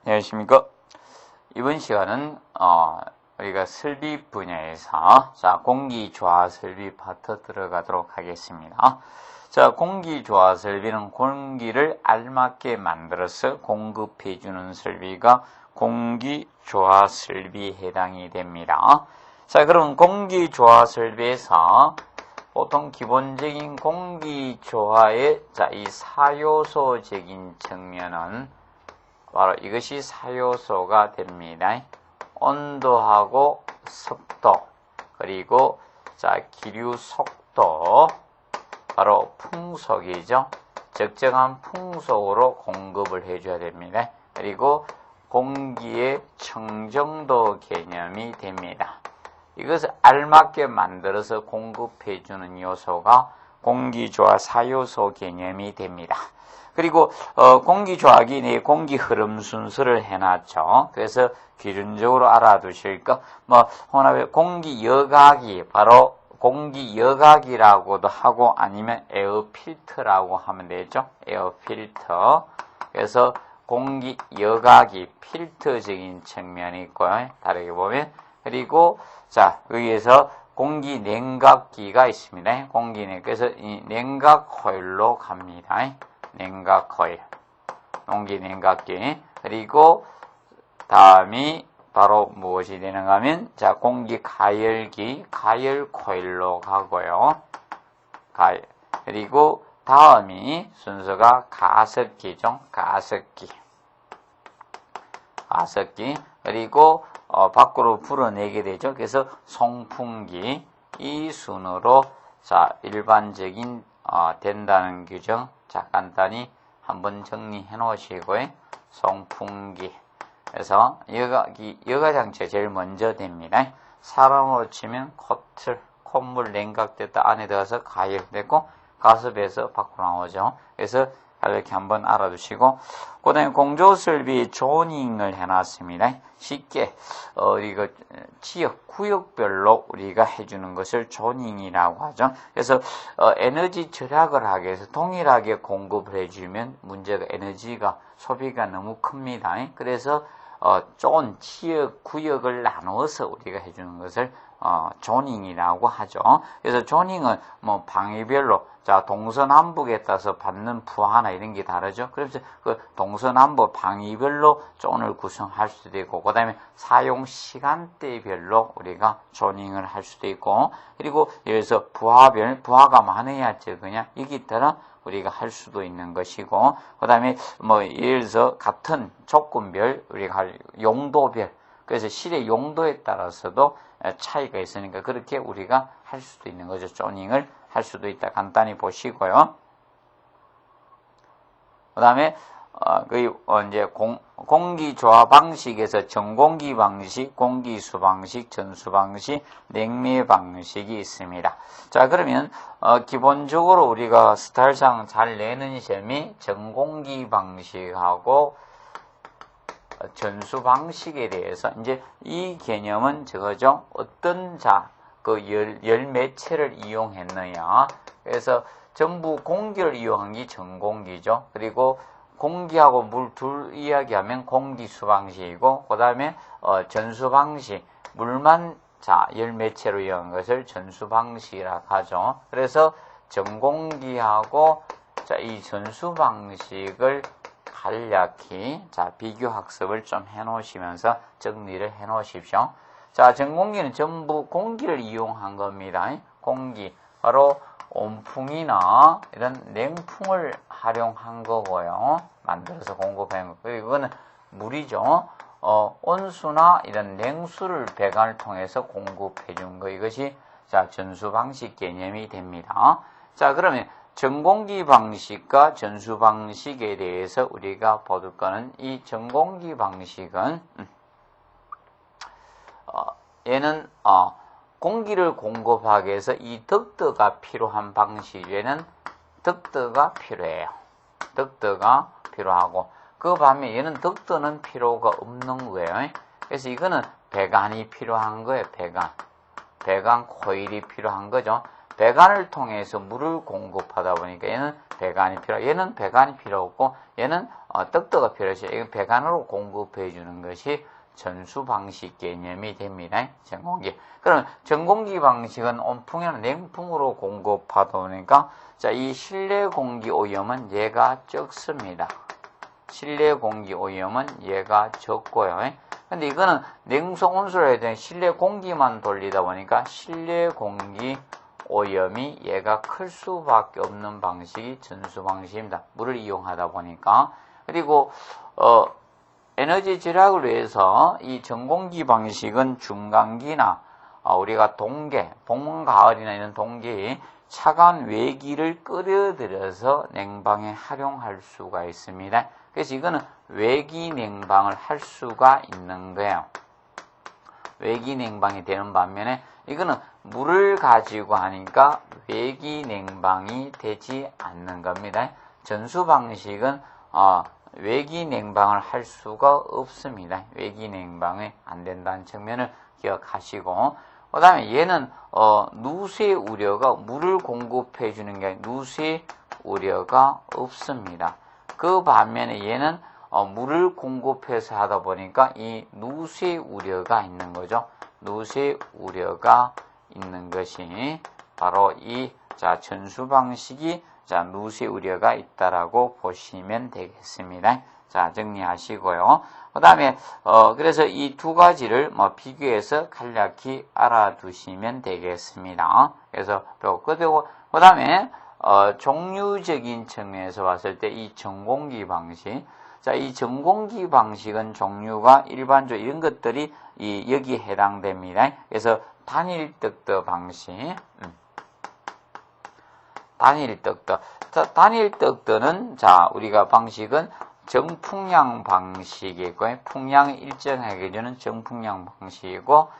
안녕하십니까. 이번 시간은 우리가 설비 분야에서 공기조화 설비 파트 들어가도록 하겠습니다. 자, 공기조화 설비는 공기를 알맞게 만들어서 공급해주는 설비가 공기조화 설비에 해당이 됩니다. 자, 그럼 공기조화 설비에서 보통 기본적인 공기조화의 이 사요소적인 측면은 바로 이것이 사요소가 됩니다. 온도하고 습도, 그리고 기류 속도, 바로 풍속이죠. 적정한 풍속으로 공급을 해줘야 됩니다. 그리고 공기의 청정도 개념이 됩니다. 이것을 알맞게 만들어서 공급해주는 요소가 공기조화 사요소 개념이 됩니다. 그리고 공기조화기 공기 흐름 순서를 해놨죠. 그래서 기준적으로 알아두실 거, 혼합의 공기여각이 바로 공기여각이라고도 하고 아니면 에어필터라고 하면 되죠. 에어필터. 그래서 공기여각이 필터적인 측면이 있고요. 다르게 보면. 그리고 여기에서 공기 냉각기가 있습니다. 그래서 이 냉각 코일로 갑니다. 냉각 코일, 공기 냉각기. 그리고 다음이 바로 무엇이 되는가 하면 공기 가열기, 가열 코일로 가고요. 그리고 다음이 순서가 가습기죠. 가습기. 그리고 밖으로 불어내게 되죠. 그래서 송풍기. 이 순으로 일반적인 된다는 규정 간단히 한번 정리해 놓으시고요. 송풍기. 그래서 여가장치가 제일 먼저 됩니다. 사람으로 치면 콧물 냉각됐다 안에 들어가서 가열되고 가습해서 밖으로 나오죠. 그래서 이렇게 한번 알아두시고, 그 다음에 공조설비 조닝을 해놨습니다. 쉽게 이거 지역 구역별로 우리가 해주는 것을 조닝이라고 하죠. 그래서 에너지 절약을 하기 위해서 동일하게 공급을 해주면 문제가 에너지가 소비가 너무 큽니다. 그래서 좋은 지역 구역을 나누어서 우리가 해주는 것을 조닝이라고 하죠. 그래서 조닝은 방위별로 동서남북에 따라서 받는 부하나 이런 게 다르죠. 그래서 그 동서남북 방위별로 존을 구성할 수도 있고, 그 다음에 사용 시간대별로 우리가 조닝을 할 수도 있고, 그리고 여기서 부하가 많아야 적으냐 이기 따라 우리가 할 수도 있는 것이고, 그 다음에 예를 들어서 같은 조건별 우리가 할 용도별, 그래서 실의 용도에 따라서도 차이가 있으니까 그렇게 우리가 할 수도 있는 거죠. 조닝을 할 수도 있다. 간단히 보시고요. 그 다음에 이제 공기조화 방식에서 전공기 방식, 공기수 방식, 전수 방식, 냉매 방식이 있습니다. 자, 그러면 기본적으로 우리가 스타일상 잘 내는 시험이 전공기 방식하고 전수 방식에 대해서 이제 이 개념은 저거죠. 어떤 열 매체를 이용했느냐. 그래서 전부 공기를 이용한 게 전공기죠. 그리고 공기하고 물 둘 이야기하면 공기수 방식이고, 그 다음에 전수 방식, 물만 열 매체로 이용한 것을 전수 방식이라고 하죠. 그래서 전공기하고 이 전수 방식을 간략히 비교 학습을 좀 해놓으시면서 정리를 해놓으십시오. 전공기는 전부 공기를 이용한 겁니다. 공기, 바로 온풍이나 이런 냉풍을 활용한 거고요. 만들어서 공급한 거. 그리고 이거는 물이죠. 온수나 이런 냉수를 배관을 통해서 공급해 준 거. 이것이 전수 방식 개념이 됩니다. 그러면 전공기 방식과 전수 방식에 대해서 우리가 볼 거는, 이 전공기 방식은 얘는 공기를 공급하기 위해서 이 덕트가 필요한 방식에는 덕트가 필요해요. 덕트가 필요하고, 그 반면 얘는 덕트는 필요가 없는 거예요. 그래서 이거는 배관이 필요한 거예요. 배관 코일이 필요한 거죠. 배관을 통해서 물을 공급하다 보니까 얘는 배관이 얘는 배관이 필요 없고 얘는 떡더가 필요하죠. 이건 배관으로 공급해 주는 것이 전수 방식 개념이 됩니다. 전공기. 그럼 전공기 방식은 온풍에는 냉풍으로 공급하다 보니까 자, 이 실내 공기 오염은 얘가 적습니다. 실내 공기 오염은 얘가 적고요. 근데 이거는 냉수 온수를 해야 되는 실내 공기만 돌리다 보니까 실내 공기 오염이 얘가 클 수밖에 없는 방식이 전수 방식입니다. 물을 이용하다 보니까. 그리고 에너지 절약을 위해서 이 전공기 방식은 중간기나 우리가 동계, 봄, 가을이나 이런 동계에 차가운 외기를 끓여들여서 냉방에 활용할 수가 있습니다. 그래서 이거는 외기 냉방을 할 수가 있는 거예요. 외기 냉방이 되는 반면에 이거는 물을 가지고 하니까 외기 냉방이 되지 않는 겁니다. 전수 방식은 외기 냉방을 할 수가 없습니다. 외기 냉방이 안 된다는 측면을 기억하시고, 그 다음에 얘는 누수의 우려가 물을 공급해 주는 게 아니라 누수의 우려가 없습니다. 그 반면에 얘는 물을 공급해서 하다 보니까 이 누수의 우려가 있는 거죠. 누수의 우려가 있는 것이 바로 이 전수 방식이 누수의 우려가 있다라고 보시면 되겠습니다. 자, 정리하시고요. 그 다음에 그래서 이 두 가지를 비교해서 간략히 알아두시면 되겠습니다. 그래서 그리고 그 다음에 종류적인 측면에서 봤을 때 이 전공기 방식, 자, 이 전공기 방식은 종류가 일반적으로 이런 것들이 여기에 해당됩니다. 그래서 단일 떡더 방식, 단일 떡더. 단일 떡더는 우리가 방식은 정풍량 방식이고요. 풍량을 일정하게 주는 정풍량 방식이고,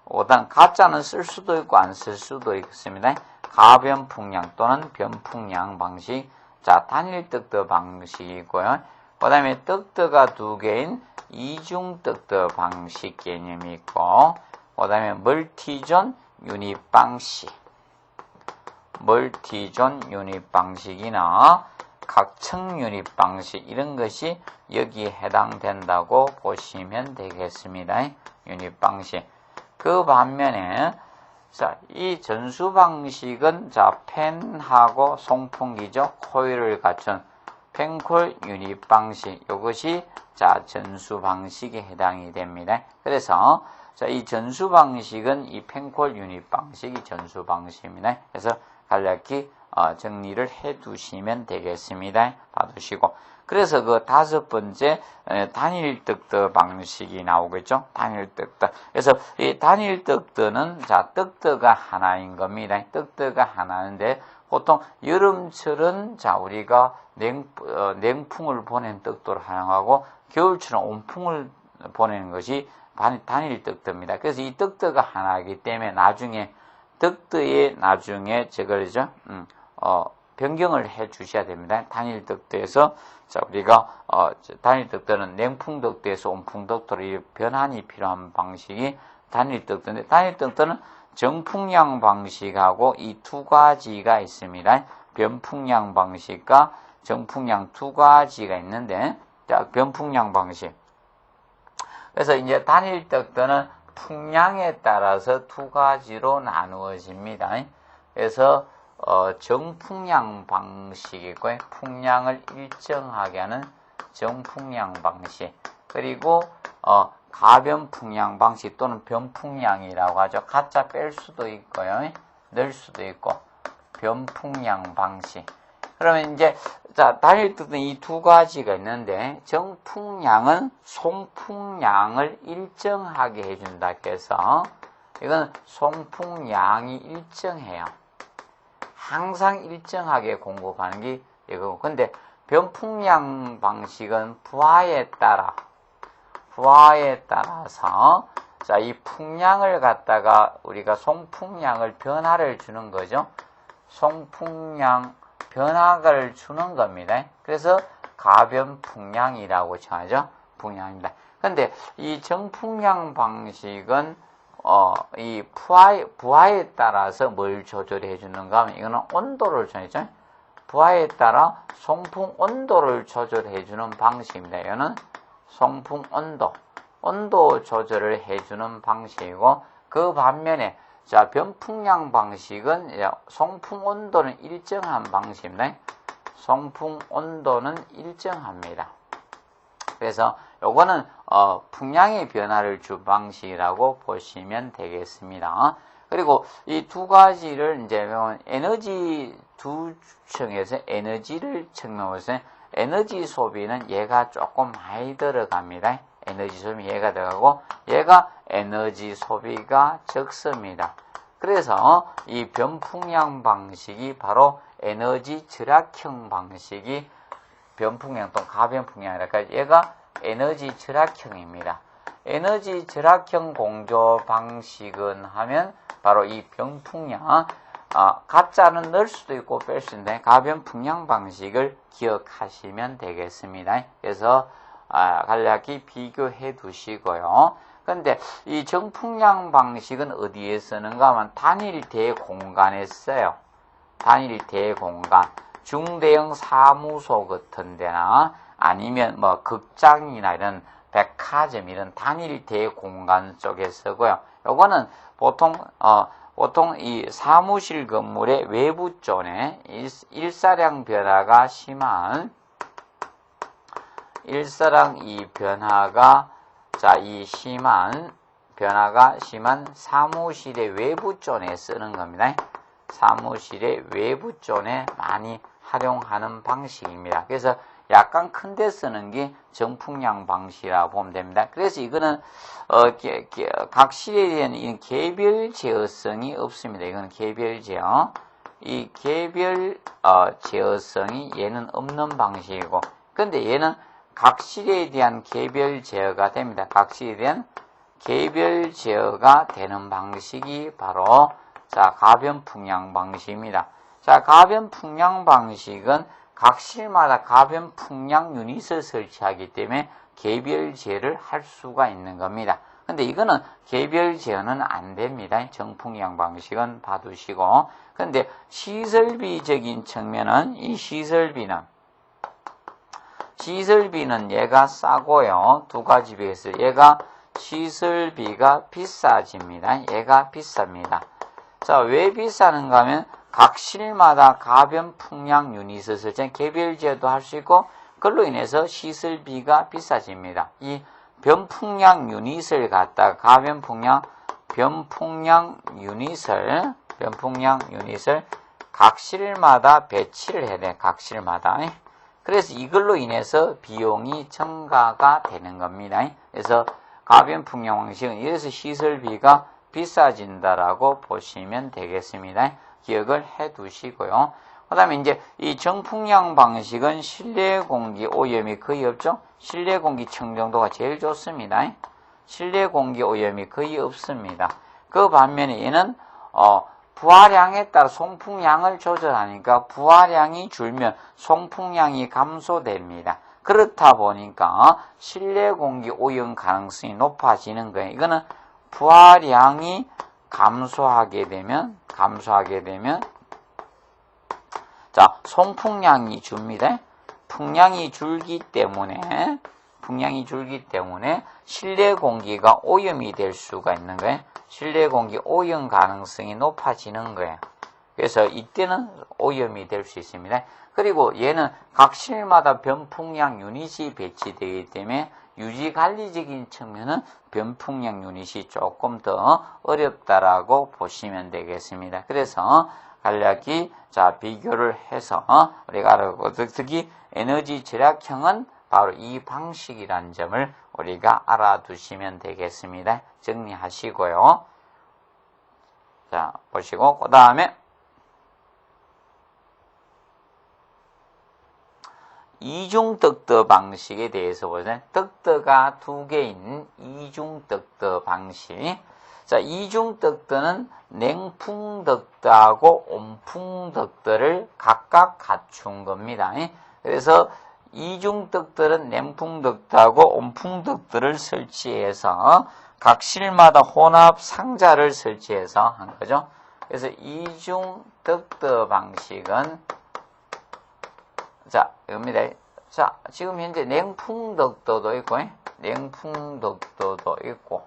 오단 가짜는 쓸 수도 있고 안 쓸 수도 있습니다. 가변풍량 또는 변풍량 방식. 자, 단일 떡더 방식이고요. 그 다음에 떡더가 두 개인 이중 떡더 방식 개념이 있고, 그 다음에 멀티존 유닛 방식. 멀티존 유닛 방식이나 각층 유닛 방식 이런 것이 여기에 해당된다고 보시면 되겠습니다. 유닛 방식. 그 반면에 이 전수 방식은 팬하고 송풍기죠. 코일을 갖춘 펜콜 유닛 방식. 이것이 전수 방식에 해당이 됩니다. 그래서 이 전수 방식은 이 펜콜 유닛 방식이 전수 방식입니다. 그래서 간략히 정리를 해 두시면 되겠습니다. 봐두시고. 그래서 그 다섯 번째 단일 떡더 방식이 나오겠죠. 단일 떡더. 그래서 이 단일 떡더는 떡더가 하나인 겁니다. 떡더가 하나인데 보통 여름철은 우리가 냉풍을 보낸 떡더로 활용하고 겨울철은 온풍을 보내는 것이 단일 떡더입니다. 그래서 이 떡더가 하나이기 때문에 나중에 떡더에 나중에 저걸죠. 변경을 해 주셔야 됩니다. 단일 떡더에서 우리가 단일 떡더는 냉풍 떡더에서 온풍 떡더로 변환이 필요한 방식이 단일 떡더인데, 단일 떡더는 정풍량 방식하고 이 두 가지가 있습니다. 변풍량 방식과 정풍량 두 가지가 있는데, 변풍량 방식. 그래서 이제 단일 떡더는 풍량에 따라서 두 가지로 나누어집니다. 그래서 정풍량 방식이고요. 풍량을 일정하게 하는 정풍량 방식. 그리고 가변풍량 방식 또는 변풍량이라고 하죠. 가짜 뺄 수도 있고요. 넣을 수도 있고. 변풍량 방식. 그러면 이제 단일 떡더는 이 두 가지가 있는데, 정풍량은 송풍량을 일정하게 해준다 해서 이건 송풍량이 일정해요. 항상 일정하게 공급하는 게 이거고. 근데 변풍량 방식은 부하에 따라서 이 풍량을 갖다가 우리가 송풍량을 변화를 주는 거죠. 송풍량 변화를 주는 겁니다. 그래서 가변풍량이라고 정하죠. 풍량입니다. 근데 이 정풍량 방식은 이 부하에 따라서 뭘 조절해 주는가 하면 이거는 온도를 조절했죠. 부하에 따라 송풍 온도를 조절해 주는 방식입니다. 이거는 송풍 온도 조절을 해 주는 방식이고, 그 반면에 자, 변풍량 방식은 송풍 온도는 일정한 방식입니다. 송풍 온도는 일정합니다. 그래서 요거는 풍량의 변화를 준 방식이라고 보시면 되겠습니다. 그리고 이 두 가지를 이제 에너지 두 층에서 에너지를 측면으로서 에너지 소비는 얘가 조금 많이 들어갑니다. 에너지 소비 얘가 들어가고 얘가 에너지 소비가 적습니다. 그래서 이 변풍량 방식이 바로 에너지 절약형 방식이 변풍량 또는 가변풍량이랄까, 얘가 에너지 절약형입니다. 에너지 절약형 공조 방식은 하면 바로 이 변풍량, 가짜는 넣을 수도 있고 뺄 수 있는데 가변풍량 방식을 기억하시면 되겠습니다. 그래서 간략히 비교해 두시고요. 그런데 이 정풍량 방식은 어디에 쓰는가 하면 단일 대공간에 써요. 단일 대공간, 중대형 사무소 같은 데나 아니면 뭐 극장이나 이런 백화점 이런 단일 대공간 쪽에 쓰고요. 요거는 보통 이 사무실 건물의 외부 쪽에 일사량 변화가 심한 심한 사무실의 외부 쪽에 쓰는 겁니다. 사무실의 외부 쪽에 많이 활용하는 방식입니다. 그래서 약간 큰 데 쓰는 게 정풍량 방식이라고 보면 됩니다. 그래서 이거는 각 실에 대한 개별 제어성이 없습니다. 이거는 개별 제어. 이 개별 제어성이 얘는 없는 방식이고, 근데 얘는 각 실에 대한 개별 제어가 됩니다. 각 실에 대한 개별 제어가 되는 방식이 바로 가변풍량 방식입니다. 자, 가변풍량 방식은 각 실마다 가변풍량 유닛을 설치하기 때문에 개별 제어를 할 수가 있는 겁니다. 근데 이거는 개별 제어는 안 됩니다. 정풍량 방식은 봐두시고. 근데 시설비적인 측면은 이 시설비는 얘가 싸고요. 두 가지 비해서 얘가 시설비가 비싸집니다. 얘가 비쌉니다. 자, 왜 비싸는가 하면 각 실마다 가변풍량 유닛을 설정 개별 제어도 할 수 있고, 그걸로 인해서 시설비가 비싸집니다. 이 변풍량 유닛을 갖다가 변풍량 유닛을 각 실마다 배치를 해야 돼요. 각 실마다. 그래서 이걸로 인해서 비용이 증가가 되는 겁니다. 그래서 가변풍량 방식은 이래서 시설비가 비싸진다라고 보시면 되겠습니다. 기억을 해 두시고요. 그 다음에 이제 이 정풍량 방식은 실내 공기 오염이 거의 없죠? 실내 공기 청정도가 제일 좋습니다. 실내 공기 오염이 거의 없습니다. 그 반면에 얘는, 부하량에 따라 송풍량을 조절하니까 부하량이 줄면 송풍량이 감소됩니다. 그렇다 보니까 실내 공기 오염 가능성이 높아지는 거예요. 이거는 부하량이 감소하게 되면 자, 송풍량이 줍니다. 풍량이 줄기 때문에 실내 공기가 오염이 될 수가 있는 거예요. 실내 공기 오염 가능성이 높아지는 거예요. 그래서 이때는 오염이 될 수 있습니다. 그리고 얘는 각 실마다 변풍량 유닛이 배치되기 때문에 유지관리적인 측면은 변풍량 유닛이 조금 더 어렵다라고 보시면 되겠습니다. 그래서 간략히 비교를 해서 우리가 알아보고, 특히 에너지 절약형은 바로 이 방식이라는 점을 우리가 알아두시면 되겠습니다. 정리하시고요. 자, 보시고 그 다음에 이중떡떠 방식에 대해서 보세요. 떡떠가 두 개인 이중떡떠 방식. 자, 이중떡떠는 냉풍떡떠하고 온풍떡떠를 각각 갖춘 겁니다. 그래서 이중떡떠는 냉풍떡떠하고 온풍떡떠를 설치해서 각 실마다 혼합 상자를 설치해서 한 거죠. 그래서 이중 덕더 방식은 자, 이겁니다. 자, 지금 현재 냉풍 덕더도 있고 냉풍 덕더도 있고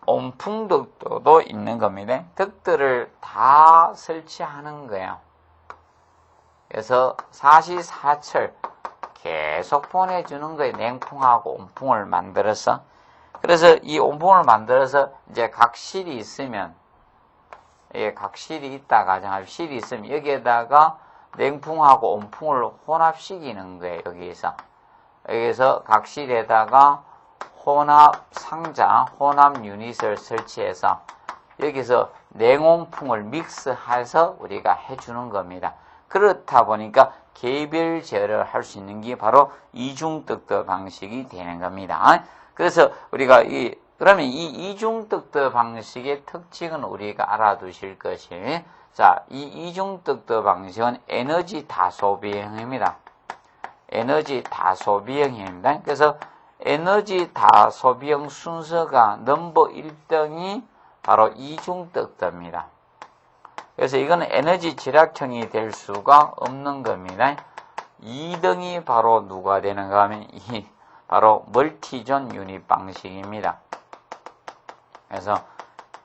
온풍 덕더도 있는 겁니다. 덕더를 다 설치하는 거예요. 그래서 사시사철 계속 보내주는 거예요. 냉풍하고 온풍을 만들어서. 그래서 이 온풍을 만들어서 이제 각 실이 있으면, 예, 각 실이 있다 가정하면 실이 있으면 여기에다가 냉풍하고 온풍을 혼합시키는 거예요. 여기서 각 실에다가 혼합 상자, 혼합 유닛을 설치해서 여기서 냉온풍을 믹스해서 우리가 해주는 겁니다. 그렇다 보니까 개별 제어를 할 수 있는 게 바로 이중덕더 방식이 되는 겁니다. 그래서 우리가 그러면 이 이중덕더 방식의 특징은 우리가 알아두실 것이, 자, 이 이중덕더 방식은 에너지 다소비형입니다. 에너지 다소비형입니다. 그래서 에너지 다소비형 순서가 넘버 1등이 바로 이중덕더입니다. 그래서 이건 에너지 절약형이 될 수가 없는 겁니다. 2등이 바로 누가 되는가 하면 바로 멀티존 유닛 방식입니다. 그래서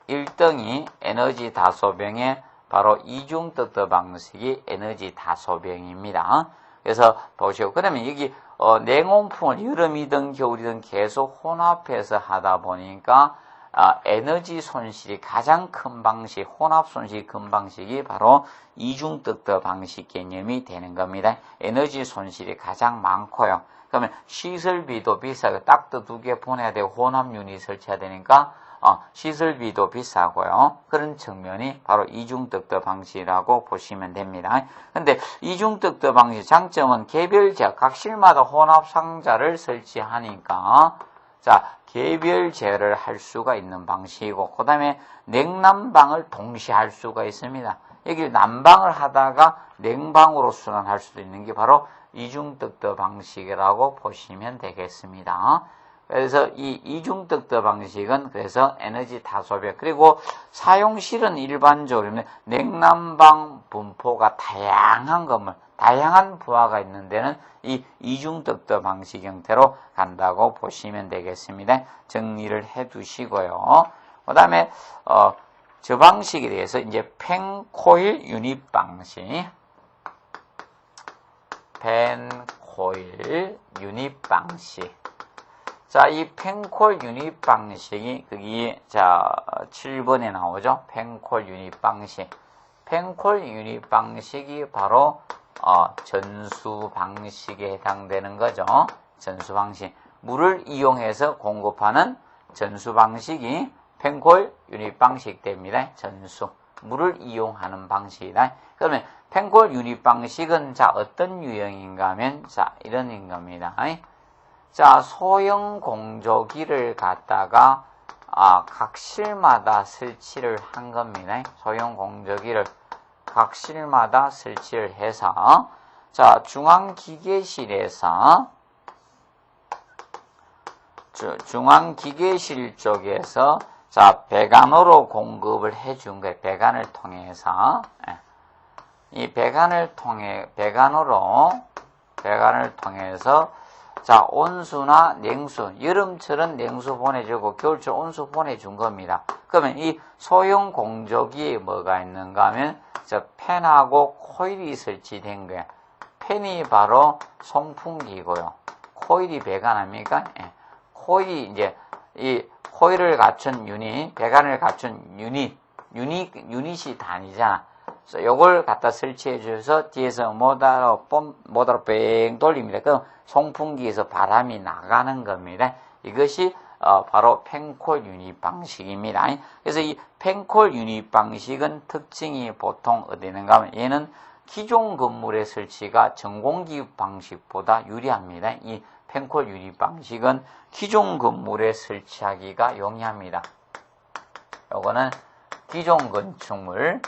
1등이 에너지 다소병의 바로 이중덕더 방식이 에너지 다소병입니다. 그래서 보시고, 그러면 여기 냉온풍을 여름이든 겨울이든 계속 혼합해서 하다 보니까 에너지 손실이 가장 큰 방식, 혼합 손실이 큰 방식이 바로 이중덕더 방식 개념이 되는 겁니다. 에너지 손실이 가장 많고요. 그러면 시설비도 비싸고 딱도 2개 보내야 되고 혼합 유닛 설치해야 되니까 시설비도 비싸고요. 그런 측면이 바로 이중덕더 방식이라고 보시면 됩니다. 근데 이중덕더 방식 장점은 개별 제어, 각 실마다 혼합 상자를 설치하니까 자, 개별 제어를 할 수가 있는 방식이고, 그 다음에 냉난방을 동시에 할 수가 있습니다. 여기 난방을 하다가 냉방으로 순환할 수도 있는 게 바로 이중덕더 방식이라고 보시면 되겠습니다. 그래서 이 이중덕더 방식은 그래서 에너지 다소비, 그리고 사용실은 일반적으로 냉난방 분포가 다양한 건물, 다양한 부하가 있는 데는 이 이중덕더 방식 형태로 간다고 보시면 되겠습니다. 정리를 해 두시고요. 그 다음에 저 방식에 대해서 이제 펜코일 유닛 방식, 펜코일 유닛 방식. 자, 이 펜콜 유닛 방식이 자 7번에 나오죠. 펜콜 유닛 방식. 펜콜 유닛 방식이 바로 전수 방식에 해당되는 거죠. 전수 방식. 물을 이용해서 공급하는 전수 방식이 펜콜 유닛 방식 됩니다. 전수. 물을 이용하는 방식이다. 그러면 펜콜 유닛 방식은 자 어떤 유형인가 하면 자 이런 겁니다. 자, 소형 공조기를 갖다가 각 실마다 설치를 한 겁니다. 소형 공조기를 각 실마다 설치를 해서 자, 중앙기계실에서 중앙기계실 쪽에서 자, 배관으로 공급을 해준 거예요. 배관을 통해서 이 배관을 통해서 자, 온수나 냉수, 여름철은 냉수 보내주고 겨울철 온수 보내준 겁니다. 그러면 이 소형 공조기에 뭐가 있는가 하면 저 팬하고 코일이 설치된 거예요. 팬이 바로 송풍기고요. 코일이 배관합니까? 예. 코일이 이제 이 코일을 갖춘 유닛, 배관을 갖춘 유닛이 단위잖아. 그래서 요걸 갖다 설치해 주셔서 뒤에서 모터로 뺑 돌립니다. 그럼 송풍기에서 바람이 나가는 겁니다. 이것이 바로 펜콜 유닛 방식입니다. 그래서 이 펜콜 유닛 방식은 특징이 보통 어디는가 하면 얘는 기존 건물의 설치가 전공기 방식보다 유리합니다. 이 펜콜 유닛 방식은 기존 건물에 설치하기가 용이합니다. 요거는 기존 건축물의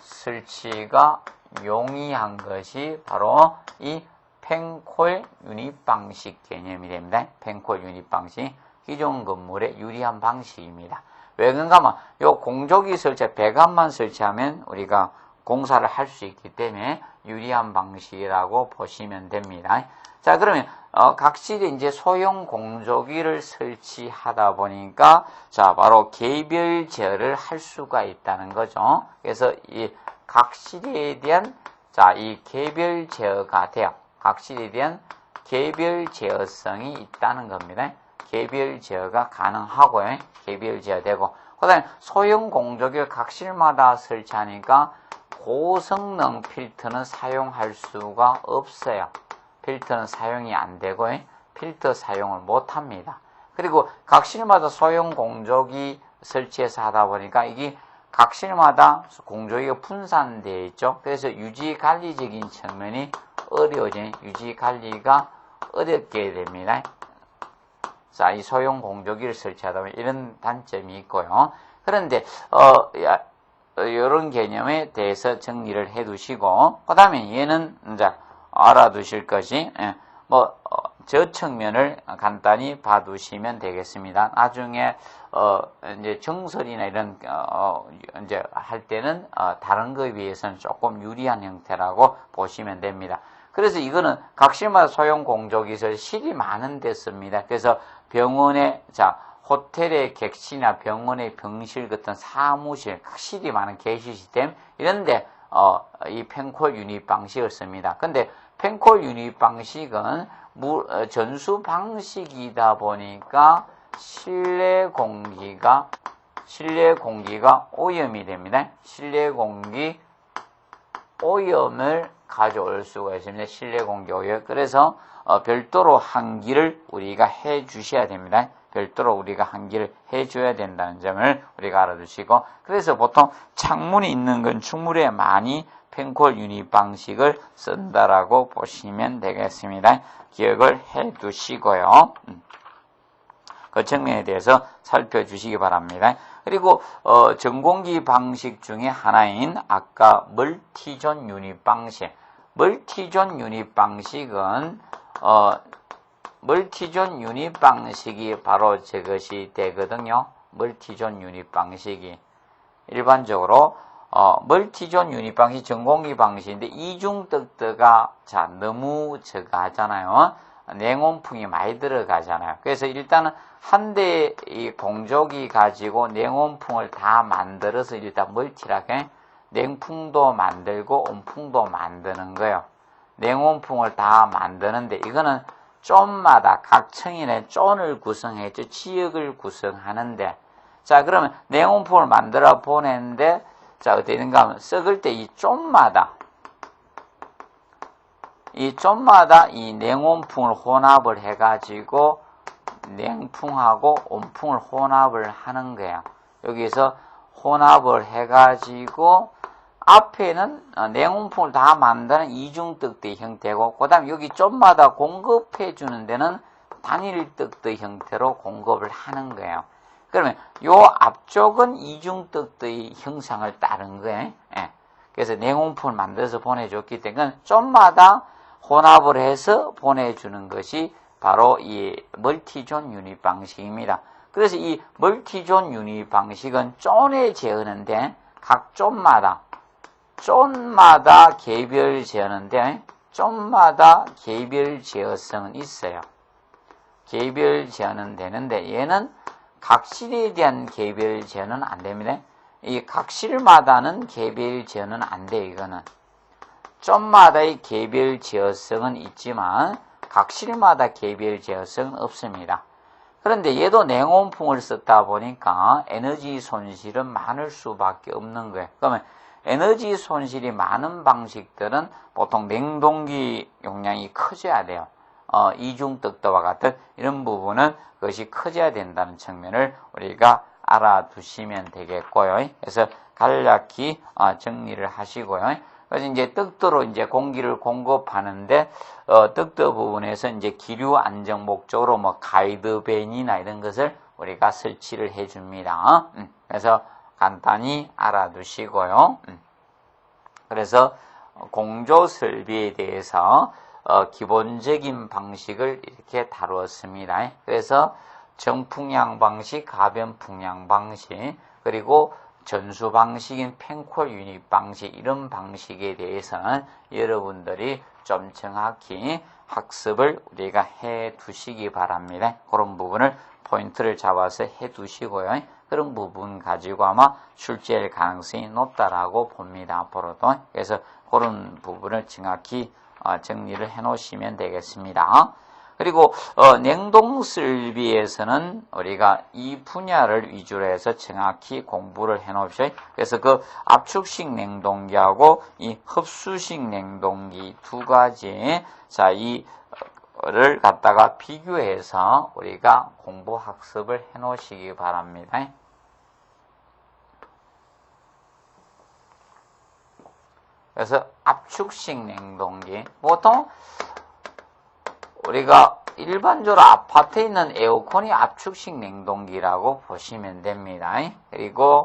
설치가 용이한 것이 바로 이 펜콜 유닛 방식 개념이 됩니다. 펜콜 유닛 방식. 기존 건물의 유리한 방식입니다. 왜 그런가 하면 요 공조기 설치, 배관만 설치하면 우리가 공사를 할 수 있기 때문에 유리한 방식이라고 보시면 됩니다. 자, 그러면 각실에 이제 소형 공조기를 설치하다 보니까 자, 바로 개별 제어를 할 수가 있다는 거죠. 그래서 이 각실에 대한 자, 이 개별 제어가 돼요. 각실에 대한 개별 제어성이 있다는 겁니다. 개별 제어가 가능하고요. 개별 제어되고. 그 다음에 소형 공조기를 각실마다 설치하니까 고성능 필터는 사용할 수가 없어요. 필터는 사용이 안 되고요. 필터 사용을 못 합니다. 그리고 각실마다 소형 공조기 설치해서 하다 보니까 이게 각실마다 공조기가 분산되어 있죠. 그래서 유지 관리적인 측면이 어려워지는 유지 관리가 어렵게 됩니다. 자, 이 소형 공조기를 설치하다 보면 이런 단점이 있고요. 그런데 이런 개념에 대해서 정리를 해 두시고, 그 다음에 얘는 이제 알아두실 것이 저 측면을 간단히 봐두시면 되겠습니다. 나중에 이제 정설이나 이런 이제 할 때는 다른 거에 비해서는 조금 유리한 형태라고 보시면 됩니다. 그래서 이거는 각실마다 소형 공조기설 실이 많은 데 씁니다. 그래서 병원에 호텔의 객실이나 병원의 병실 같은 사무실, 실이 많은 게시 시스템 이런데 이 펜콜 유닛 방식을 씁니다. 근데 펜콜 유닛 방식은 전수 방식이다 보니까 실내 공기가 오염이 됩니다. 실내 공기 오염을 가져올 수가 있습니다. 실내 공기 오염. 그래서 별도로 환기를 우리가 해 주셔야 됩니다. 별도로 우리가 환기를 해 줘야 된다는 점을 우리가 알아두시고, 그래서 보통 창문이 있는 건축물에 많이 펜콜 유닛 방식을 쓴다라고 보시면 되겠습니다. 기억을 해 두시고요. 그 측면에 대해서 살펴주시기 바랍니다. 그리고 전공기 방식 중에 하나인 아까 멀티존 유닛 방식. 멀티존 유닛 방식은 멀티존 유닛 방식이 바로 저것이 되거든요. 멀티존 유닛 방식이 일반적으로 멀티존 유닛 방식 전공기 방식인데 이중 덕트가 너무 하잖아요. 냉온풍이 많이 들어가잖아요. 그래서 일단은 한 대 이 공조기 가지고 냉온풍을 다 만들어서 일단 멀티라게 냉풍도 만들고 온풍도 만드는 거예요. 냉온풍을 다 만드는데 이거는 존마다 각 층인의 존을 구성했죠. 지역을 구성하는데 자, 그러면 냉온풍을 만들어 보내는데 자, 어떻게 되는가 하면 썩을 때 이 존마다 이 냉온풍을 혼합을 해가지고 냉풍하고 온풍을 혼합을 하는 거야. 여기서 혼합을 해가지고 앞에는 냉온풍을 다 만드는 이중떡대 형태고, 그 다음에 여기 좀마다 공급해 주는 데는 단일 떡대 형태로 공급을 하는 거예요. 그러면 요 앞쪽은 이중떡대의 형상을 따른 거예요. 예. 그래서 냉온풍을 만들어서 보내줬기 때문에 좀마다 혼합을 해서 보내주는 것이 바로 이 멀티존 유닛 방식입니다. 그래서 이 멀티존 유닛 방식은 존에 재우는데 각 존마다 개별 재우는데 존마다 개별 제어성은 있어요. 개별 제어는 되는데 얘는 각실에 대한 개별 제어는 안 됩니다. 이 각실마다는 개별 제어는 안 돼요. 이거는 존마다의 개별 제어성은 있지만 각실마다 개별 제어성은 없습니다. 그런데 얘도 냉온풍을 썼다 보니까 에너지 손실은 많을 수밖에 없는 거예요. 그러면 에너지 손실이 많은 방식들은 보통 냉동기 용량이 커져야 돼요. 이중떡대와 같은 이런 부분은 그것이 커져야 된다는 측면을 우리가 알아두시면 되겠고요. 그래서 간략히 정리를 하시고요. 그래서 이제 떡도로 이제 공기를 공급하는데 떡도 부분에서 이제 기류 안정 목적으로 가이드밴이나 이런 것을 우리가 설치를 해줍니다. 그래서 간단히 알아두시고요. 그래서 공조 설비에 대해서 기본적인 방식을 이렇게 다루었습니다. 그래서 정풍량 방식, 가변풍량 방식, 그리고 전수 방식인 펜콜 유닛 방식, 이런 방식에 대해서는 여러분들이 좀 정확히 학습을 우리가 해 두시기 바랍니다. 그런 부분을 포인트를 잡아서 해 두시고요. 그런 부분 가지고 아마 출제할 가능성이 높다라고 봅니다. 앞으로도. 그래서 그런 부분을 정확히 정리를 해 놓으시면 되겠습니다. 그리고 냉동설비에서는 우리가 이 분야를 위주로 해서 정확히 공부를 해 놓으셔요. 그래서 그 압축식 냉동기하고 이 흡수식 냉동기 두 가지, 자, 이를 갖다가 비교해서 우리가 공부 학습을 해 놓으시기 바랍니다. 그래서 압축식 냉동기, 보통 우리가 일반적으로 아파트에 있는 에어컨이 압축식 냉동기라고 보시면 됩니다. 그리고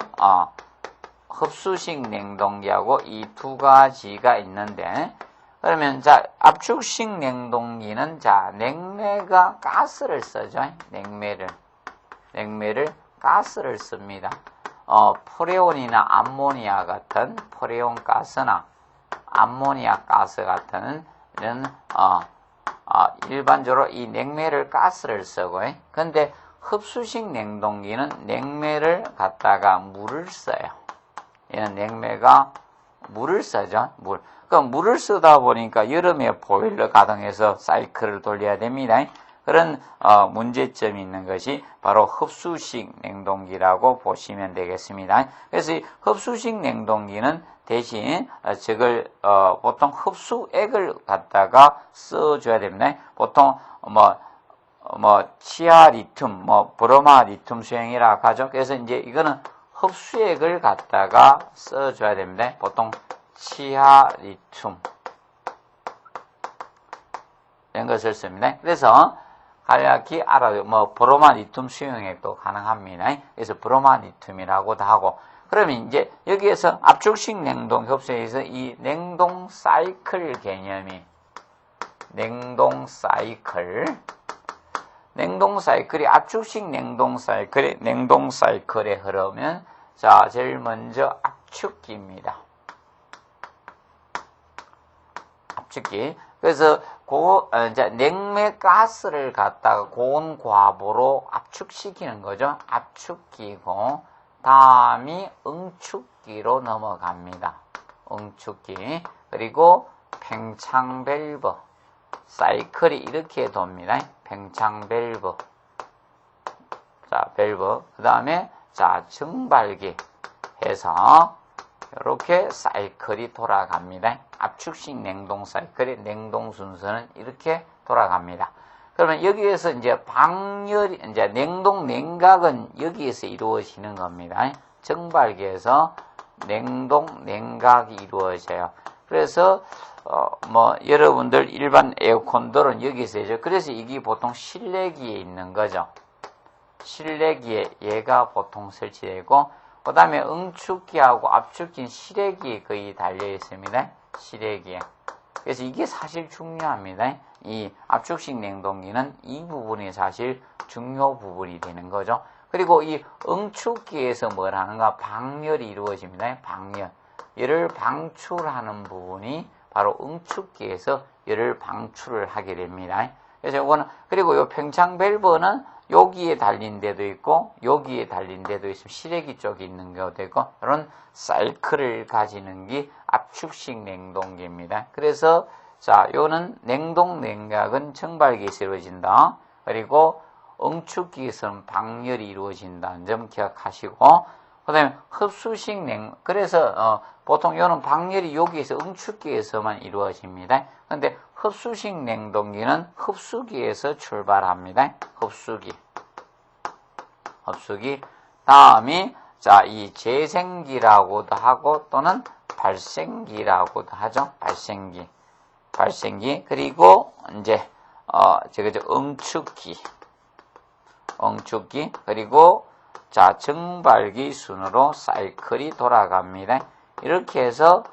흡수식 냉동기하고 이 두 가지가 있는데, 그러면 자, 압축식 냉동기는 자, 냉매가 가스를 쓰죠. 냉매를 가스를 씁니다. 프레온이나 암모니아 같은 프레온 가스나 암모니아 가스 같은 이런 일반적으로 이 냉매를 가스를 쓰고, 근데 흡수식 냉동기는 냉매를 갖다가 물을 써요. 얘는 냉매가 물을 쓰죠. 그럼 물을 쓰다 보니까 여름에 보일러 가동해서 사이클을 돌려야 됩니다. 그런 문제점이 있는 것이 바로 흡수식 냉동기라고 보시면 되겠습니다. 그래서 이 흡수식 냉동기는 대신 저걸 보통 흡수액을 갖다가 써줘야 됩니다. 보통 치아 리튬, 브로마 리튬 수용이라고 하죠. 그래서 이제 이거는 흡수액을 갖다가 써줘야 됩니다. 보통 치아 리튬 이런 것을 씁니다. 그래서 간략히 알아요. 브로마 리튬 수용액도 가능합니다. 그래서 브로마 리튬이라고도 하고. 그러면 이제 여기에서 압축식 냉동 흡수에서 이 냉동 사이클 개념이 냉동 사이클이 압축식 냉동 사이클의 흐름은 자, 제일 먼저 압축기입니다. 압축기. 그래서 이제 냉매 가스를 갖다가 고온 과부로 압축시키는 거죠. 압축기고, 다음이 응축기로 넘어갑니다. 응축기. 그리고 팽창 밸브. 사이클이 이렇게 돕니다. 팽창 밸브. 자, 밸브. 그 다음에, 자, 증발기 해서, 이렇게 사이클이 돌아갑니다. 압축식 냉동 사이클의 냉동 순서는 이렇게 돌아갑니다. 그러면 여기에서 이제 이제 냉동 냉각은 여기에서 이루어지는 겁니다. 증발기에서 냉동 냉각이 이루어져요. 그래서 여러분들 일반 에어컨들은 여기서 해죠. 그래서 이게 보통 실내기에 있는 거죠. 실내기에 얘가 보통 설치되고, 그 다음에 응축기하고 압축기는 실외기에 거의 달려 있습니다. 실외기에. 그래서 이게 사실 중요합니다. 이 압축식 냉동기는 이 부분이 사실 중요 부분이 되는 거죠. 그리고 이 응축기에서 뭘 하는가? 방열이 이루어집니다. 방열. 열을 방출하는 부분이 바로 응축기에서 열을 방출을 하게 됩니다. 그래서 이거는, 그리고 이 팽창 밸브는 여기에 달린 데도 있고, 여기에 달린 데도 있으면 실외기 쪽에 있는 경우도 있고, 이런 사이클을 가지는 게 압축식 냉동기입니다. 그래서, 자, 요는 냉동 냉각은 증발기에서 이루어진다. 그리고 응축기에서는 방열이 이루어진다는 점 기억하시고, 그 다음에 흡수식 그래서, 보통 요는 방열이 여기에서 응축기에서만 이루어집니다. 근데 흡수식 냉동기는 흡수기에서 출발합니다. 흡수기. 다음이, 자, 이 재생기라고도 하고, 또는 발생기라고도 하죠. 발생기. 그리고, 이제, 응축기. 그리고, 자, 증발기 순으로 사이클이 돌아갑니다. 이렇게 해서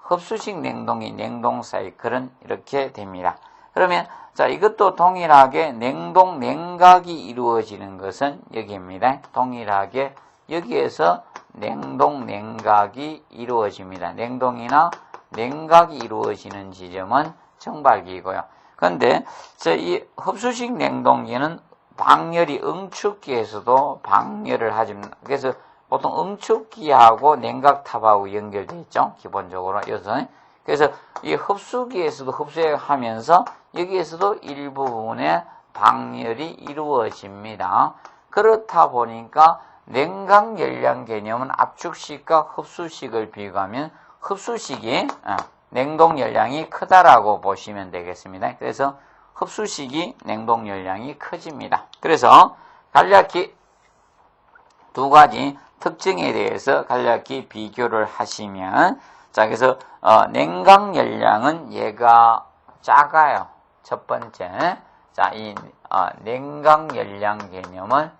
흡수식 냉동기, 냉동 사이클은 이렇게 됩니다. 그러면 자, 이것도 동일하게 냉동, 냉각이 이루어지는 것은 여기입니다. 동일하게 여기에서 냉동, 냉각이 이루어집니다. 냉동이나 냉각이 이루어지는 지점은 정발기이고요. 그런데 이 흡수식 냉동기는 방열이 응축기에서도 방열을 하죠. 그래서 보통 응축기하고 냉각탑하고 연결되어 있죠. 기본적으로 여기서. 그래서 이 흡수기에서도 흡수하면서 여기에서도 일부분의 방열이 이루어집니다. 그렇다 보니까 냉각 열량 개념은 압축식과 흡수식을 비교하면 흡수식이 냉동 열량이 크다라고 보시면 되겠습니다. 그래서 흡수식이 냉동 열량이 커집니다. 그래서 간략히 두 가지 특징에 대해서 간략히 비교를 하시면, 자, 그래서 냉각 열량은 얘가 작아요. 첫 번째, 자, 이 냉각 열량 개념은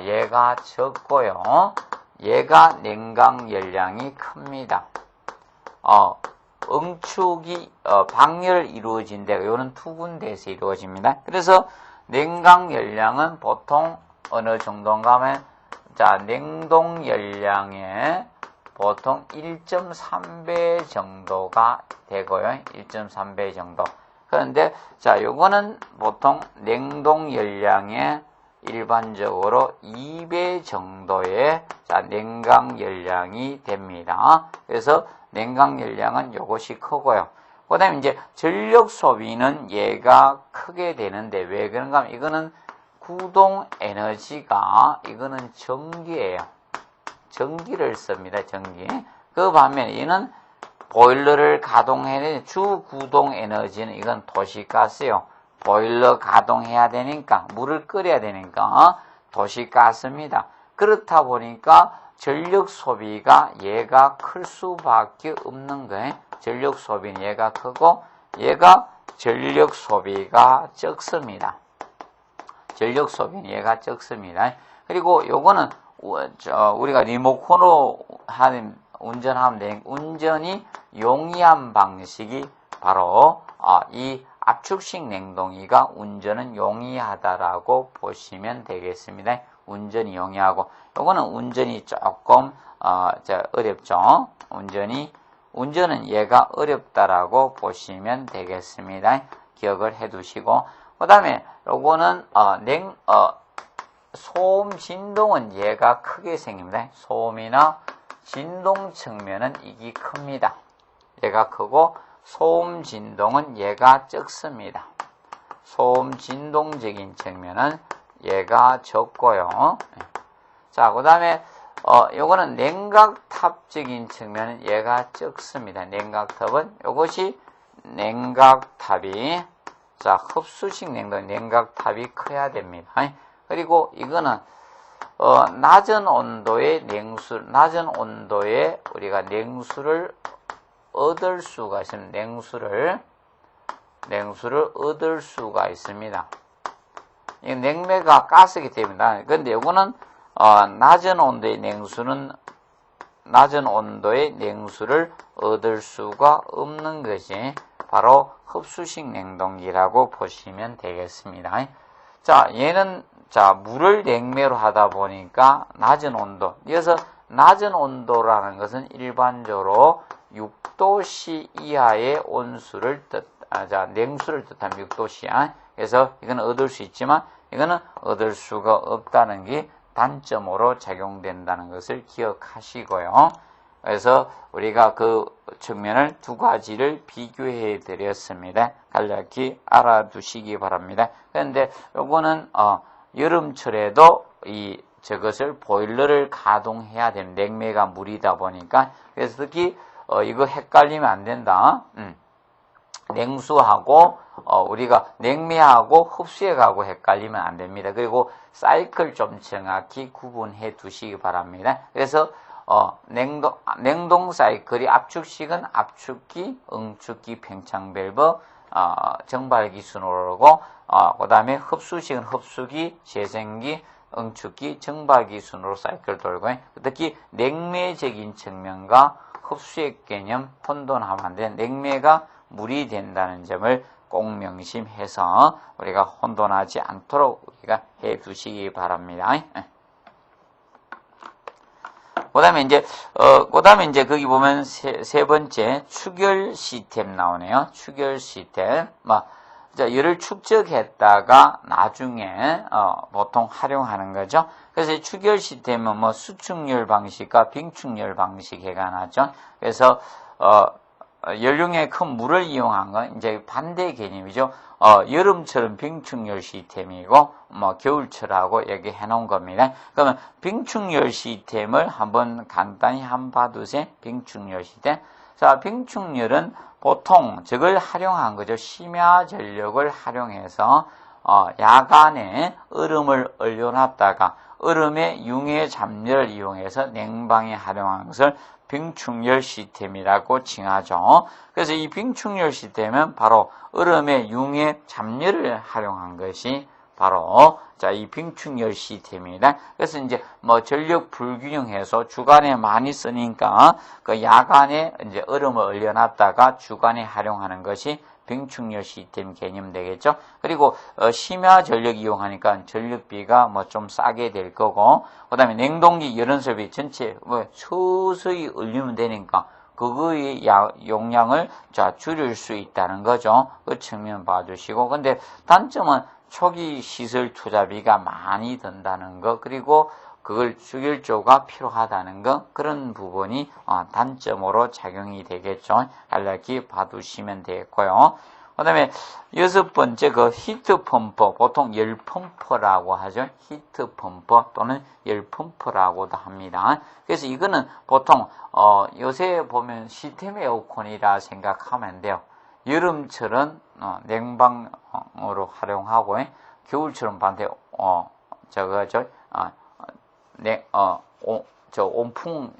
얘가 적고요. 얘가 냉각 열량이 큽니다. 응축이 방열 이루어진 데가 요는 두 군데에서 이루어집니다. 그래서 냉각 열량은 보통 어느 정도인가 하면, 자, 냉동 열량의 보통 1.3배 정도가 되고요. 1.3배 정도. 그런데 자, 요거는 보통 냉동 열량의 일반적으로 2배 정도의 자, 냉각 열량이 됩니다. 그래서 냉각 열량은 요것이 크고요. 그 다음에 이제 전력 소비는 얘가 크게 되는데 왜 그런가 하면 이거는 구동 에너지가 이거는 전기예요. 전기를 씁니다. 전기. 그 반면에 얘는 보일러를 가동해야 주 구동 에너지는 이건 도시가스요. 보일러 가동해야 되니까 물을 끓여야 되니까 도시가스입니다. 그렇다 보니까 전력 소비가 얘가 클 수밖에 없는 거예요. 전력 소비는 얘가 크고 얘가 전력 소비가 적습니다. 전력 소비는 얘가 적습니다. 그리고 요거는 우리가 리모컨으로 하는 운전하면 되는 운전이 용이한 방식이 바로 이 압축식 냉동기가 운전은 용이하다라고 보시면 되겠습니다. 운전이 용이하고 요거는 운전이 조금 어렵죠. 운전은 얘가 어렵다라고 보시면 되겠습니다. 기억을 해두시고 그 다음에 요거는 소음 진동은 얘가 크게 생깁니다. 소음이나 진동 측면은 이게 큽니다. 얘가 크고 소음 진동은 얘가 적습니다. 소음 진동적인 측면은 얘가 적고요. 자, 그 다음에 요거는 냉각탑적인 측면은 얘가 적습니다. 냉각탑은 요것이 냉각탑이 자, 흡수식 냉동 냉각탑이 커야 됩니다. 그리고 이거는 낮은 온도의 낮은 온도에 우리가 냉수를 얻을 수가 있습니다. 냉수를 얻을 수가 있습니다. 이 냉매가 가스이기 때문에. 그런데 이거는 낮은 온도의 냉수를 얻을 수가 없는 것이 바로 흡수식 냉동기라고 보시면 되겠습니다. 자, 얘는 물을 냉매로 하다 보니까 낮은 온도. 그래서 낮은 온도라는 것은 일반적으로 6도씨 이하의 온수를 냉수를 뜻하면 6도씨 이하. 그래서 이거는 얻을 수 있지만 이거는 얻을 수가 없다는 게 단점으로 작용된다는 것을 기억하시고요. 그래서 우리가 그 측면을 두 가지를 비교해 드렸습니다. 간략히 알아두시기 바랍니다. 그런데 요거는 여름철에도 저것을 보일러를 가동해야 됩니다. 냉매가 물이다 보니까. 그래서 특히 이거 헷갈리면 안 된다. 냉수하고 우리가 냉매하고 흡수액하고 헷갈리면 안 됩니다. 그리고 사이클 좀 정확히 구분해 두시기 바랍니다. 그래서 냉동 사이클이 압축식은 압축기, 응축기, 팽창밸브, 정발기 순으로고 그 다음에 흡수식은 흡수기, 재생기, 응축기, 정발기 순으로 사이클 돌고 특히 냉매적인 측면과 흡수액 개념 혼돈하면 안 돼. 냉매가 물이 된다는 점을 꼭 명심해서 우리가 혼돈하지 않도록 우리가 해 두시기 바랍니다. 그다음에 이제 거기 보면 세 번째 추결 시스템 나오네요. 추결 시스템. 열을 축적했다가 나중에 보통 활용하는 거죠. 그래서 이 추결 시스템은 수축열 방식과 빙축열 방식 해가 나죠. 그래서 연령의 큰 물을 이용한 건 이제 반대 개념이죠. 여름철은 빙축열 시스템이고 겨울철하고 얘기해 놓은 겁니다. 그러면 빙축열 시스템을 한번 간단히 한번 봐두세요. 빙축열 시스템. 자, 빙축열은 보통 저걸 활용한 거죠. 심야 전력을 활용해서 야간에 얼음을 얼려놨다가 얼음의 융의 잡열을 이용해서 냉방에 활용한 것을 빙축열 시스템이라고 칭하죠. 그래서 이 빙축열 시스템은 바로 얼음의 융의 잡열을 활용한 것이 바로 이 빙축열 시스템입니다. 그래서 이제 전력 불균형해서 주간에 많이 쓰니까 그 야간에 이제 얼음을 얼려놨다가 주간에 활용하는 것이 빙축열 시스템 개념 되겠죠. 그리고 심야 전력 이용하니까 전력비가 좀 싸게 될 거고, 그다음에 냉동기 열연설비 전체 서서히 얼리면 되니까 그거의 용량을 줄일 수 있다는 거죠. 그 측면 봐주시고, 근데 단점은 초기 시설 투자비가 많이 든다는 거, 그리고 그걸 추결조가 필요하다는 거, 그런 부분이 단점으로 작용이 되겠죠. 간략히 봐두시면 되겠고요. 그 다음에 여섯 번째 히트 펌프, 보통 열 펌프라고 하죠. 히트 펌프 또는 열 펌프라고도 합니다. 그래서 이거는 보통 요새 보면 시스템 에어컨이라 생각하면 돼요. 여름철은 냉방으로 활용하고 겨울철은 반대 온풍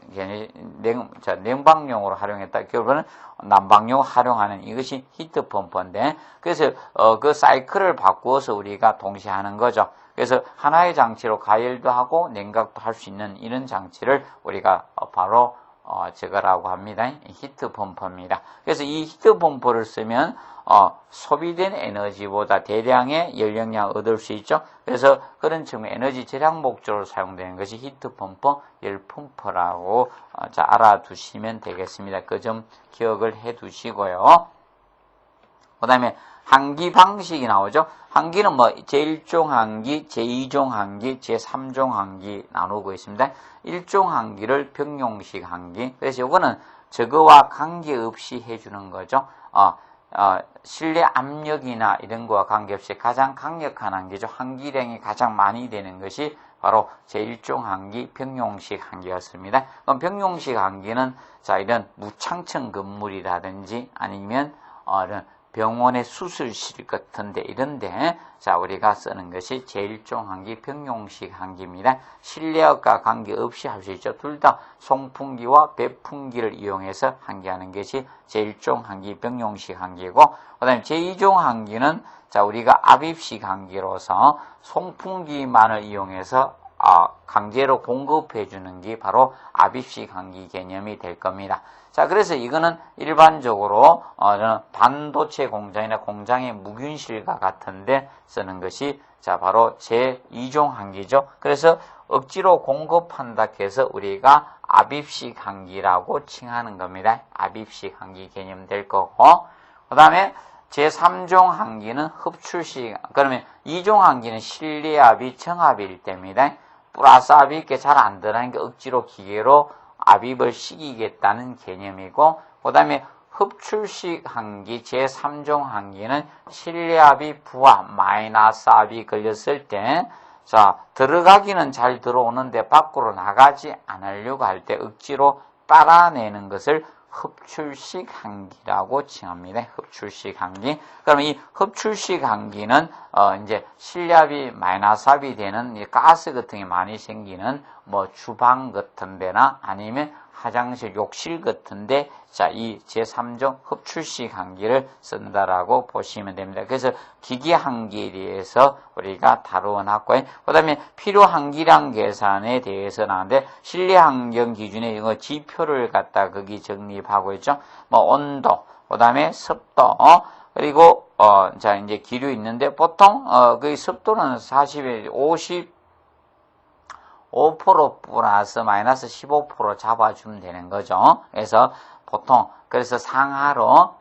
냉방용으로 활용했다. 결국은 난방용 활용하는 이것이 히트 펌프인데, 그래서 그 사이클을 바꾸어서 우리가 동시에 하는 거죠. 그래서 하나의 장치로 가열도 하고 냉각도 할 수 있는 이런 장치를 우리가 바로 저거라고 합니다. 히트 펌프입니다. 그래서 이 히트 펌프를 쓰면 소비된 에너지보다 대량의 연력량을 얻을 수 있죠. 그래서 그런 측면 에너지 절약 목적으로 사용되는 것이 히트 펌프, 열 펌프라고 알아두시면 되겠습니다. 그 점 기억을 해 두시고요. 그 다음에 항기 방식이 나오죠. 항기는 제1종 항기, 제2종 항기, 제3종 항기 나누고 있습니다. 1종 항기를 병용식 항기. 그래서 이거는 저거와 관계없이 해주는 거죠. 실내 압력이나 이런 거와 관계없이 가장 강력한 항기죠. 항기량이 가장 많이 되는 것이 바로 제1종 항기, 병용식 항기였습니다. 그럼 병용식 항기는 이런 무창천 건물이라든지 아니면 이런 병원의 수술실 같은데 이런데 우리가 쓰는 것이 제1종 항기, 병용식 항기입니다. 실내역과 관계없이 할 수 있죠. 둘 다 송풍기와 배풍기를 이용해서 항기하는 것이 제1종 항기, 병용식 항기고, 그 다음에 제2종 항기는 우리가 압입식 항기로서 송풍기만을 이용해서 강제로 공급해 주는 게 바로 압입식 항기 개념이 될 겁니다. 그래서 이거는 일반적으로 반도체 공장이나 공장의 무균실과 같은데 쓰는 것이 바로 제2종 항기죠. 그래서 억지로 공급한다 해서 우리가 압입식 항기라고 칭하는 겁니다. 압입식 항기 개념 될 거고, 그 다음에 제3종 항기는 흡출식, 그러면 2종 항기는 실내압이 정압일 때입니다. 플러스 압이 잘 안 들어가니까 억지로 기계로 압입을 시키겠다는 개념이고, 그 다음에 흡출식 항기, 제3종 항기는 실내압이 부하, 마이너스 압이 걸렸을 때, 들어가기는 잘 들어오는데 밖으로 나가지 않으려고 할 때 억지로 빨아내는 것을 흡출식 항기라고 칭합니다. 흡출식 항기. 그러면 이 흡출식 항기는 이제 실내압이 마이너스 압이 되는 이 가스 같은 게 많이 생기는 주방 같은 데나 아니면 화장실, 욕실 같은데 자, 이 제3종 흡출식 한기를 쓴다라고 보시면 됩니다. 그래서 기기 한기에 대해서 우리가 다루어놨고, 그 다음에 필요 한기량 계산에 대해서 나오는데, 실내 환경 기준에 이거 지표를 갖다 거기 정립하고 있죠. 뭐, 온도, 그 다음에 습도, 그리고, 자, 이제 기류 있는데, 보통, 그 습도는 40에 55% 플러스 마이너스 15% 잡아주면 되는 거죠. 그래서 보통, 그래서 상하로,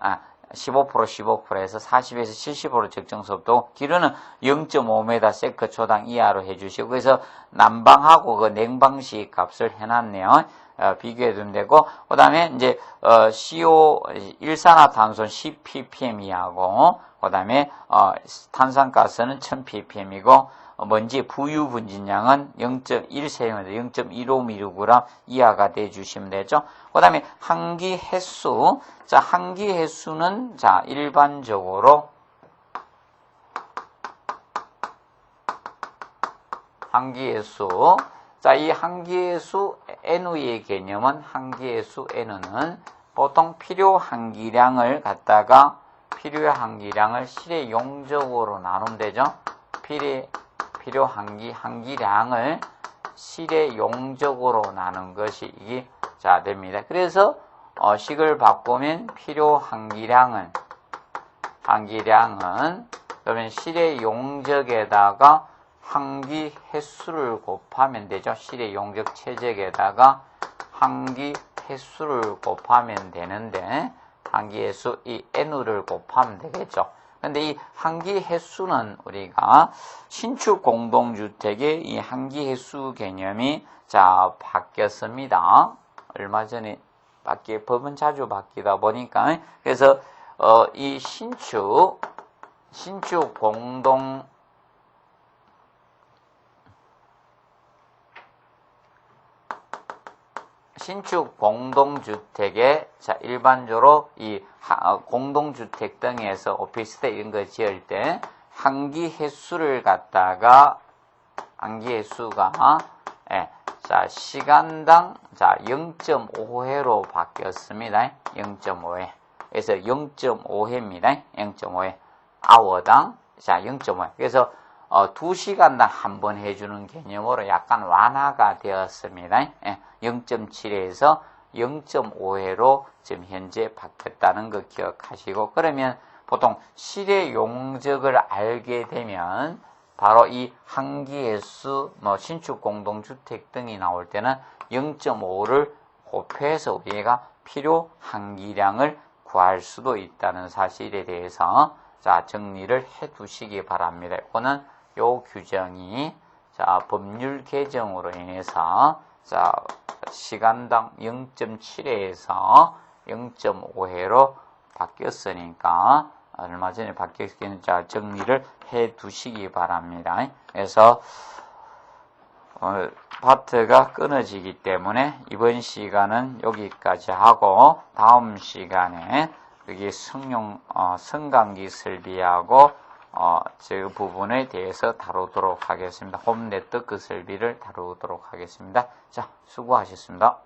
15%에서 40에서 70% 적정 습도, 기류는 0.5m 세크 초당 이하로 해주시고, 그래서 난방하고 그 냉방식 값을 해놨네요. 비교해 두면 되고, 그 다음에 이제, CO, 일산화탄소는 10ppm 이하고, 그 다음에, 탄산가스는 1000ppm이고, 먼지 부유 분진량은 0.1cm, 0.15mg 이하가 돼 주시면 되죠. 그 다음에 한기 횟수. 자, 한기 횟수는, 자, 일반적으로, 한기 횟수. 자, 이 한기 횟수 N의 개념은 한기 횟수 N은 보통 필요 한기량을 갖다가 필요의 한기량을 실의 용적으로 나누면 되죠. 필요 한기량을 실의 용적으로 나눈 것이 이게 자 됩니다. 그래서 식을 바꾸면 필요 한기량은 그러면 실의 용적에다가 한기 횟수를 곱하면 되죠. 실의 용적 최적에다가 한기 횟수를 곱하면 되는데 한기 횟수 이 N을 곱하면 되겠죠. 근데 이 한기 횟수는 우리가 신축 공동주택의 이 한기 횟수 개념이 자 바뀌었습니다. 얼마 전에 법은 자주 바뀌다 보니까 그래서 이 신축 공동주택에 자 일반적으로 이 공동주택 등에서 오피스텔 이런 거 지을 때 한기 횟수를 갖다가 자 시간당 자 0.5회로 바뀌었습니다. 0.5회. 그래서 0.5회입니다. 0.5회. 아워당 자 0.5회. 그래서 2시간당 한 번 해주는 개념으로 약간 완화가 되었습니다. 0.7회에서 0.5회로 지금 현재 바뀌었다는 거 기억하시고, 그러면 보통 실의 용적을 알게 되면 바로 이 한기횟수, 신축 공동주택 등이 나올 때는 0.5를 곱해서 우리가 필요 한기량을 구할 수도 있다는 사실에 대해서 자 정리를 해 두시기 바랍니다. 이거는 요 규정이 자 법률 개정으로 인해서 자 시간당 0.7회에서 0.5회로 바뀌었으니까 얼마 전에 바뀌었기는 자 정리를 해 두시기 바랍니다. 그래서 파트가 끊어지기 때문에 이번 시간은 여기까지 하고 다음 시간에 여기 성강기 설비하고 저 부분에 대해서 다루도록 하겠습니다. 홈 네트워크 설비를 다루도록 하겠습니다. 자, 수고하셨습니다.